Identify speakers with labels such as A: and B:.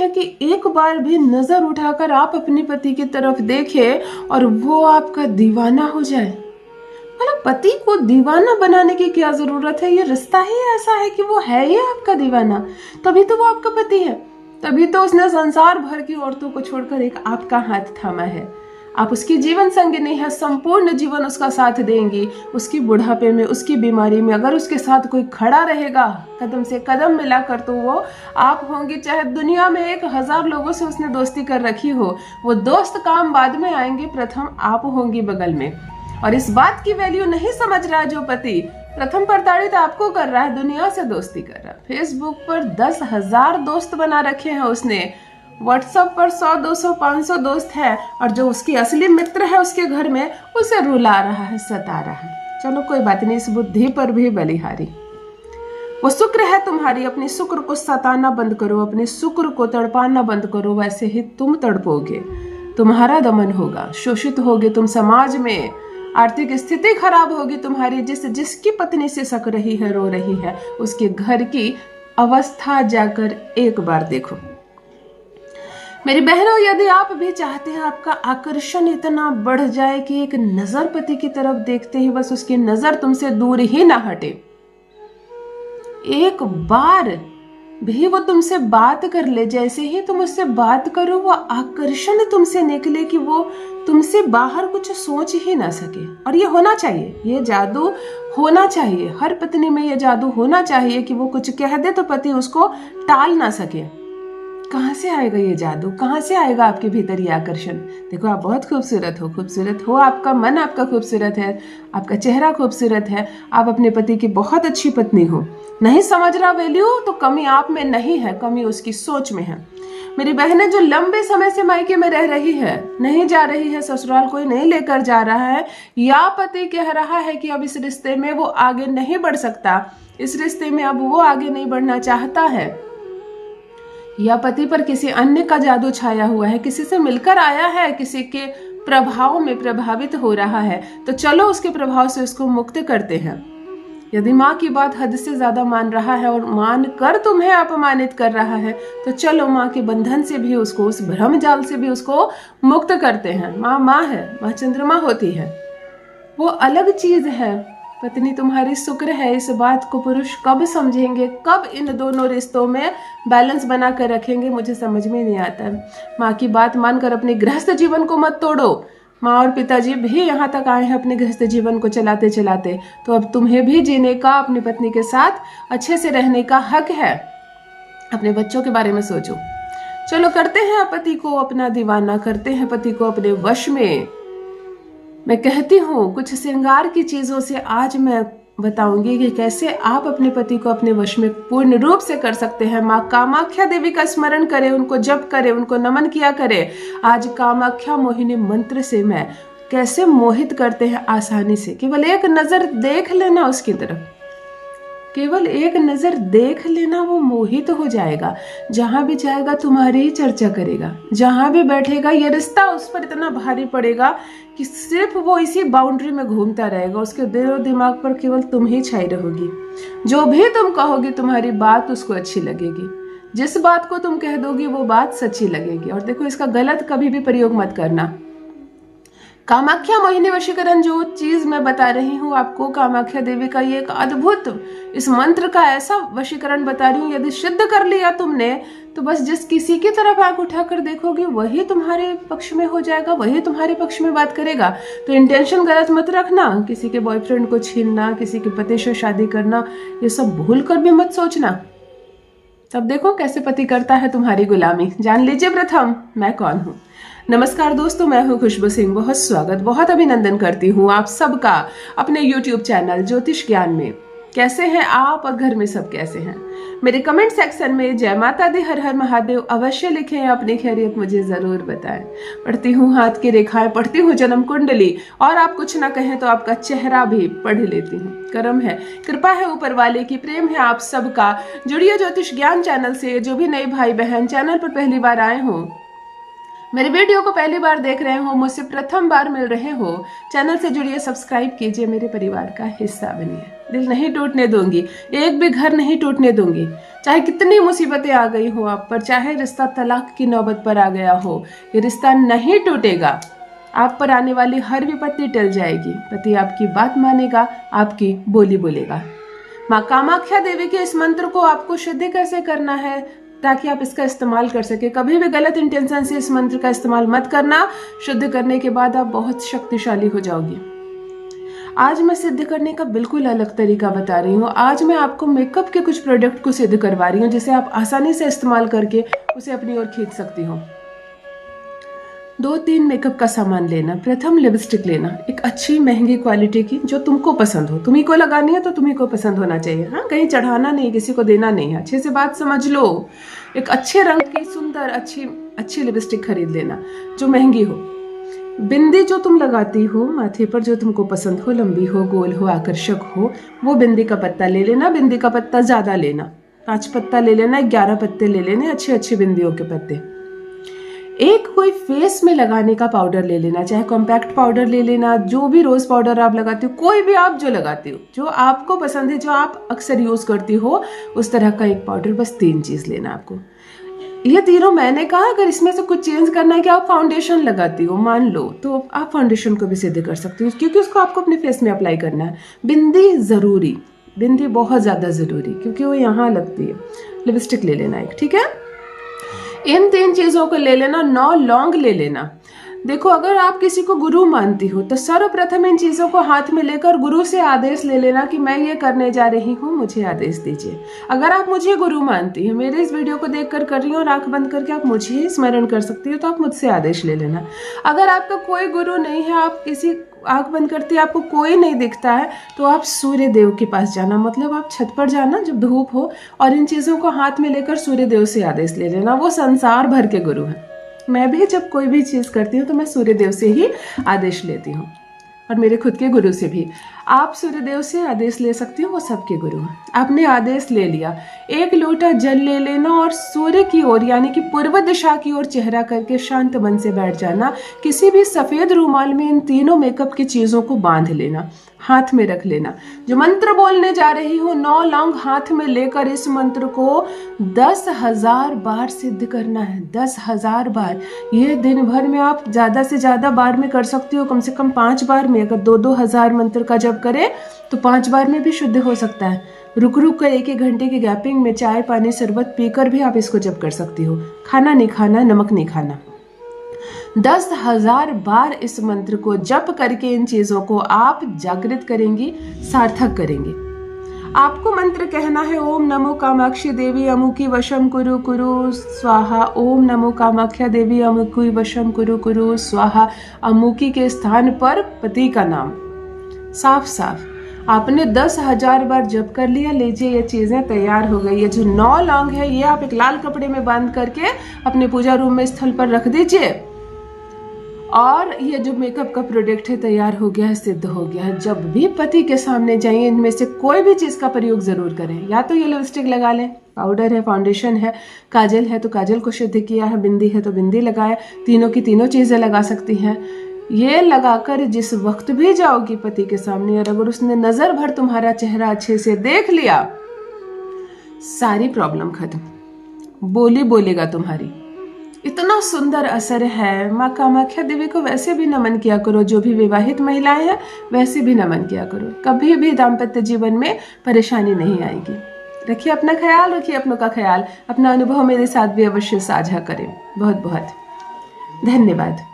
A: है कि एक बार भी नजर उठाकर आप अपने पति की तरफ देखें और वो आपका दीवाना हो जाए। मतलब पति को दीवाना बनाने की क्या जरूरत है? ये रिश्ता ही ऐसा है कि वो है ही आपका दीवाना, तभी तो वो आपका पति है, तभी तो उसने संसार भर की औरतों को छोड़कर एक आपका हाथ थामा है। आप उसकी जीवन संगिनी है, संपूर्ण जीवन उसका साथ देंगी। उसकी बुढ़ापे में, उसकी बीमारी में अगर उसके साथ कोई खड़ा रहेगा कदम से कदम मिलाकर, तो वो आप होंगी। चाहे दुनिया में 1000 लोगों से उसने दोस्ती कर रखी हो, वो दोस्त काम बाद में आएंगे, प्रथम आप होंगी बगल में। और इस बात की वैल्यू नहीं समझ रहा जो पति प्रथम प्रताड़ित आपको कर रहा है, दुनिया से दोस्ती कर रहा है। फेसबुक पर 10,000 दोस्त बना रखे हैं उसने, व्हाट्सएप पर 100, 200, 500 दोस्त है, और जो उसकी असली मित्र है उसके घर में उसे रुला रहा है, सता रहा है। चलो कोई बात नहीं, इस बुद्धि पर भी बलिहारी। वो शुक्र है तुम्हारी, अपनी शुक्र को सताना बंद करो, अपने शुक्र को तड़पाना बंद करो, वैसे ही तुम तड़पोगे, तुम्हारा दमन होगा, शोषित होगे तुम समाज में, आर्थिक स्थिति खराब होगी तुम्हारी। जिसकी पत्नी से सक रही है, रो रही है, उसके घर की अवस्था जाकर एक बार देखो। मेरी बहनों, यदि आप भी चाहते हैं आपका आकर्षण इतना बढ़ जाए कि एक नजर पति की तरफ देखते ही बस उसकी नजर तुमसे दूर ही ना हटे, एक बार भी वो तुमसे बात कर ले, जैसे ही तुम उससे बात करो वो आकर्षण तुमसे निकले कि वो तुमसे बाहर कुछ सोच ही ना सके। और ये होना चाहिए, ये जादू होना चाहिए, हर पत्नी में ये जादू होना चाहिए कि वो कुछ कह दे तो पति उसको टाल ना सके। कहाँ से आएगा ये जादू? कहाँ से आएगा आपके भीतर ये आकर्षण? देखो, आप बहुत खूबसूरत हो, खूबसूरत हो, आपका मन आपका खूबसूरत है, आपका चेहरा खूबसूरत है, आप अपने पति की बहुत अच्छी पत्नी हो। नहीं समझ रहा वैल्यू, तो कमी आप में नहीं है, कमी उसकी सोच में है। मेरी बहनें जो लंबे समय से मायके में रह रही है, नहीं जा रही है ससुराल, कोई नहीं लेकर जा रहा है, या पति कह रहा है कि अब इस रिश्ते में वो आगे नहीं बढ़ सकता, इस रिश्ते में अब वो आगे नहीं बढ़ना चाहता है, या पति पर किसी अन्य का जादू छाया हुआ है, किसी से मिलकर आया है, किसी के प्रभाव में प्रभावित हो रहा है, तो चलो उसके प्रभाव से उसको मुक्त करते हैं। यदि माँ की बात हद से ज्यादा मान रहा है और मान कर तुम्हें अपमानित कर रहा है, तो चलो माँ के बंधन से भी उसको, उस भ्रम जाल से भी उसको मुक्त करते हैं। माँ माँ है, माँ चंद्रमा होती है, वो अलग चीज है। पत्नी तुम्हारी शुक्र है, इस बात को पुरुष कब समझेंगे, कब इन दोनों रिश्तों में बैलेंस बना कर रखेंगे, मुझे समझ में नहीं आता है। माँ की बात मानकर अपने गृहस्थ जीवन को मत तोड़ो। माँ और पिताजी भी यहाँ तक आए हैं अपने गृहस्थ जीवन को चलाते चलाते, तो अब तुम्हें भी जीने का, अपनी पत्नी के साथ अच्छे से रहने का हक है। अपने बच्चों के बारे में सोचो। चलो करते हैं पति को अपना दीवाना, करते हैं पति को अपने वश में। मैं कहती हूँ कुछ श्रृंगार की चीजों से आज मैं बताऊंगी कि कैसे आप अपने पति को अपने वश में पूर्ण रूप से कर सकते हैं। माँ कामाख्या देवी का स्मरण करें, उनको जप करें, उनको नमन किया करें। आज कामाख्या मोहिनी मंत्र से मैं कैसे मोहित करते हैं आसानी से। केवल एक नजर देख लेना उसकी तरफ, केवल एक नजर देख लेना, वो मोहित हो जाएगा। जहां भी जाएगा तुम्हारी ही चर्चा करेगा, जहां भी बैठेगा ये रिश्ता उस पर इतना भारी पड़ेगा कि सिर्फ वो इसी बाउंड्री में घूमता रहेगा। उसके दिल और दिमाग पर केवल तुम ही छाई रहोगी। जो भी तुम कहोगी तुम्हारी बात उसको अच्छी लगेगी, जिस बात को तुम कह दोगी वो बात सच्ची लगेगी। और देखो, इसका गलत कभी भी प्रयोग मत करना। कामाख्या मोहिनी वशीकरण जो चीज मैं बता रही हूँ आपको, कामाख्या देवी का ये एक अद्भुत, इस मंत्र का ऐसा वशीकरण बता रही हूँ, यदि सिद्ध कर लिया तुमने तो बस जिस किसी की तरफ आंख उठाकर देखोगे वही तुम्हारे पक्ष में हो जाएगा, वही तुम्हारे पक्ष में बात करेगा। तो इंटेंशन गलत मत रखना, किसी के बॉयफ्रेंड को छीनना, किसी के पति से शादी करना, ये सब भूल कर भी मत सोचना। तब देखो कैसे पति करता है तुम्हारी गुलामी। जान लीजिए प्रथम मैं कौन हूँ। नमस्कार दोस्तों, मैं हूँ खुशबू सिंह। बहुत स्वागत, बहुत अभिनंदन करती हूँ आप सबका अपने YouTube चैनल ज्योतिष ज्ञान में। कैसे हैं आप और घर में सब कैसे हैं? मेरे कमेंट सेक्शन में जय माता दी, हर हर महादेव अवश्य लिखें, अपनी खैरियत मुझे जरूर बताएं। पढ़ती हूँ हाथ की रेखाएं, पढ़ती हूँ जन्म कुंडली, और आप कुछ ना कहें तो आपका चेहरा भी पढ़ लेती हूँ। करम है, कृपा है ऊपर वाले की, प्रेम है आप सबका। जुड़िए ज्योतिष ज्ञान चैनल से। जो भी नए भाई बहन चैनल पर पहली बार आए हों, मेरे वीडियो को पहली बार देख रहे हो, मुझसे प्रथम बार मिल रहे हो, चैनल से जुड़िए, सब्सक्राइब कीजिए, मेरे परिवार का हिस्सा बनिए। दिल नहीं टूटने दूंगी, एक भी घर नहीं टूटने दूंगी, चाहे कितनी मुसीबतें आ गई हो आप पर, चाहे रिश्ता तलाक की नौबत पर आ गया हो, ये रिश्ता नहीं टूटेगा। आप पर आने वाली हर विपत्ति टल जाएगी, पति आपकी बात मानेगा, आपकी बोली बोलेगा। माँ कामाख्या देवी के इस मंत्र को आपको शुद्ध कैसे करना है ताकि आप इसका इस्तेमाल कर सके। कभी भी गलत इंटेंशन से इस मंत्र का इस्तेमाल मत करना। शुद्ध करने के बाद आप बहुत शक्तिशाली हो जाओगी। आज मैं सिद्ध करने का बिल्कुल अलग तरीका बता रही हूँ। आज मैं आपको मेकअप के कुछ प्रोडक्ट को सिद्ध करवा रही हूँ जिसे आप आसानी से इस्तेमाल करके उसे अपनी ओर खींच सकती हो। 2-3 मेकअप का सामान लेना। प्रथम लिपस्टिक लेना, एक अच्छी महंगी क्वालिटी की जो तुमको पसंद हो। तुम्ही को लगानी है तो तुम्ही को पसंद होना चाहिए। हाँ, कहीं चढ़ाना नहीं, किसी को देना नहीं है। अच्छे से बात समझ लो। एक अच्छे रंग की सुंदर अच्छी लिपस्टिक खरीद लेना जो महंगी हो। बिंदी जो तुम लगाती हो माथे पर, जो तुमको पसंद हो, लंबी हो, गोल हो, आकर्षक हो, वो बिंदी का पत्ता ले लेना। बिंदी का पत्ता ज्यादा लेना, 5 पत्ता ले लेना, 11 पत्ते ले लेने, अच्छे बिंदियों के पत्ते। एक कोई फेस में लगाने का पाउडर ले लेना, चाहे कॉम्पैक्ट पाउडर ले लेना, जो भी रोज पाउडर आप लगाती हो, कोई भी आप जो लगाती हो, जो आपको पसंद है, जो आप अक्सर यूज करती हो, उस तरह का एक पाउडर। बस 3 चीज लेना आपको। ये तीनों मैंने कहा, अगर इसमें से कुछ चेंज करना है कि आप फाउंडेशन लगाती हो मान लो, तो आप फाउंडेशन को भी सिद्ध कर सकती हो क्योंकि उसको आपको अपने फेस में अप्लाई करना है। बिंदी जरूरी, बिंदी बहुत ज्यादा जरूरी क्योंकि वो यहाँ लगती है। लिपस्टिक ले लेना एक, ठीक है। इन 3 चीजों को ले लेना। 9 लौंग ले लेना। देखो, अगर आप किसी को गुरु मानती हो तो सर्वप्रथम इन चीजों को हाथ में लेकर गुरु से आदेश ले लेना कि मैं ये करने जा रही हूँ, मुझे आदेश दीजिए। अगर आप मुझे गुरु मानती हैं, मेरे इस वीडियो को देखकर कर रही हो और आंख बंद करके आप मुझे स्मरण कर सकती हो, तो आप मुझसे आदेश ले लेना। अगर आपका कोई गुरु नहीं है, आप किसी आंख बंद करती आपको कोई नहीं दिखता है, तो आप सूर्य देव के पास जाना। मतलब आप छत पर जाना जब धूप हो और इन चीजों को हाथ में लेकर सूर्य देव से आदेश ले लेना। वो संसार भर के गुरु हैं। मैं भी जब कोई भी चीज करती हूँ तो मैं सूर्य देव से ही आदेश लेती हूँ और मेरे खुद के गुरु से भी। आप सूर्य देव से आदेश ले सकती हो, वो सबके गुरु हैं। आपने आदेश ले लिया, 1 लोटा जल ले लेना और सूर्य की ओर यानी कि पूर्व दिशा की ओर चेहरा करके शांत मन से बैठ जाना। किसी भी सफेद रुमाल में इन तीनों मेकअप की चीजों को बांध लेना, हाथ में रख लेना। जो मंत्र बोलने जा रही हूँ, 9 लौंग हाथ में लेकर इस मंत्र को 10,000 बार सिद्ध करना है। 10,000 बार। ये दिन भर में आप ज्यादा से ज्यादा बार में कर सकती हो, कम से कम 5 बार में। अगर 2-2 हजार मंत्र का जप करें तो 5 बार में भी शुद्ध हो सकता है। रुक कर 1-1 घंटे की गैपिंग में चाय पानी शरबत पीकर भी आप इसको जप कर सकती हो। खाना नहीं खाना, नमक नहीं खाना। 10,000 बार इस मंत्र को जप करके इन चीजों को आप जागृत करेंगी, सार्थक करेंगे। आपको मंत्र कहना है, ओम नमो कामाक्षी देवी अमुकी वशम कुरु कुरु स्वाहा। ओम नमो कामाख्या देवी अमुकी वशम कुरु कुरु स्वाहा। अमुकी के स्थान पर पति का नाम साफ साफ। आपने 10,000 बार जप कर लिया। लीजिए, ये चीजें तैयार हो गई। ये जो 9 लौंग है, ये आप एक लाल कपड़े में बांध करके अपने पूजा रूम में स्थल पर रख दीजिए। और ये जो मेकअप का प्रोडक्ट है तैयार हो गया है, सिद्ध हो गया है। जब भी पति के सामने जाइए, इनमें से कोई भी चीज का प्रयोग जरूर करें। या तो ये लिपस्टिक लगा लें, पाउडर है, फाउंडेशन है, काजल है तो काजल को शुद्ध किया है, बिंदी है तो बिंदी लगाए। तीनों की तीनों चीजें लगा सकती हैं। ये लगाकर जिस वक्त भी जाओगी पति के सामने, और अगर उसने नजर भर तुम्हारा चेहरा अच्छे से देख लिया, सारी प्रॉब्लम खत्म। बोली बोलेगा तुम्हारी। इतना सुंदर असर है। माँ कामाख्या देवी को वैसे भी नमन किया करो। जो भी विवाहित महिलाएं हैं वैसे भी नमन किया करो। कभी भी दाम्पत्य जीवन में परेशानी नहीं आएगी। रखिए अपना ख्याल, रखिए अपनों का ख्याल। अपना अनुभव मेरे साथ भी अवश्य साझा करें। बहुत बहुत धन्यवाद।